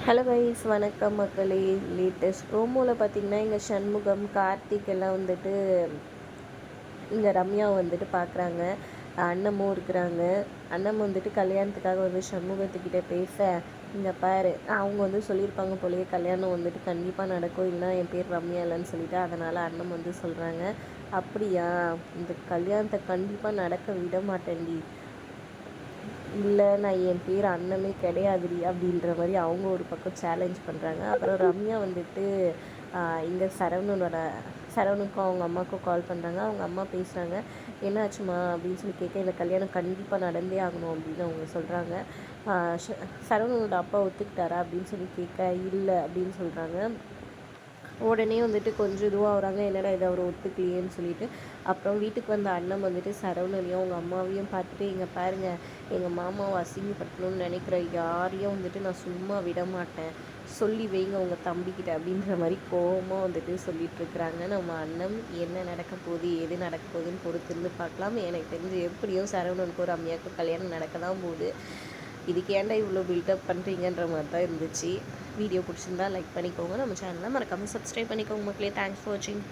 Hello guys, வணக்கம் மக்களே. Latest ப்ரோமோவில் பார்த்தீங்கன்னா இங்கே சண்முகம், கார்த்திக் எல்லாம் வந்துட்டு இங்கே ரம்யா வந்துட்டு பார்க்குறாங்க. அண்ணமும் இருக்கிறாங்க. அண்ணன் வந்துட்டு கல்யாணத்துக்காக வந்து சண்முகத்துக்கிட்ட பேச, இங்கே பாரு அவங்க வந்து சொல்லியிருப்பாங்க போலயே, கல்யாணம் வந்துட்டு கண்டிப்பாக நடக்கும், இல்லைனா என் பேர் ரம்யா இல்லைன்னு சொல்லிட்டு. அதனால் அண்ணன் வந்து சொல்கிறாங்க, அப்படியா, இந்த கல்யாணத்தை கண்டிப்பாக நடக்க விட மாட்டேன்டி, இல்லை நான் என் பேர் அண்ணமே கிடையாதுடி அப்படின்ற மாதிரி அவங்க ஒரு பக்கம் சேலஞ்ச் பண்ணுறாங்க. அப்புறம் ரம்யா வந்துட்டு இங்கே சரவணுக்கும் அவங்க அம்மாவுக்கும் கால் பண்ணுறாங்க. அவங்க அம்மா பேசுகிறாங்க. என்னாச்சுமா அப்படின்னு சொல்லி கேட்க, இந்த கல்யாணம் கண்டிப்பாக நடந்தே ஆகணும் அப்படின்னு அவங்க சொல்கிறாங்க. சரவணனோட அப்பா ஒத்துக்கிட்டாரா அப்படின்னு சொல்லி கேட்க, இல்லை அப்படின்னு சொல்கிறாங்க. உடனே வந்துட்டு கொஞ்சம் இதுவாக வராங்க, என்னடா இதை அவர் ஒத்துக்கலையேன்னு சொல்லிட்டு. அப்புறம் வீட்டுக்கு வந்த அண்ணன் வந்துட்டு சரவணனையும் அவங்க அம்மாவையும் பார்த்துட்டு, இங்கே பாருங்கள், எங்கள் மாமாவை அசிங்கப்படுத்தணும்னு நினைக்கிற யாரையும் வந்துட்டு நான் சும்மா விட மாட்டேன், சொல்லி வைங்க உங்கள் தம்பிக்கிட்ட அப்படின்ற மாதிரி கோபமாக வந்துட்டு சொல்லிகிட்ருக்குறாங்க. நம்ம அண்ணன் என்ன நடக்க போகுது, எது நடக்க போகுதுன்னு பொறுத்திருந்து பார்க்கலாம். எனக்கு தெரிஞ்சு எப்படியும் சரவணனுக்கும் ஒரு ரம்யாவுக்கும் கல்யாணம் நடக்க தான் போகுது. இதுக்கு ஏன்டா இவ்வளோ பில்டப் பண்ணுறீங்கன்ற மாதிரி தான் இருந்துச்சு. வீடியோ பிடிச்சிருந்தா லைக் பண்ணிக்கோங்க. நம்ம சேனலை மறக்காமல் சப்ஸ்கிரைப் பண்ணிக்கோங்க மக்களே. தேங்க்ஸ் ஃபார் வாட்சிங்.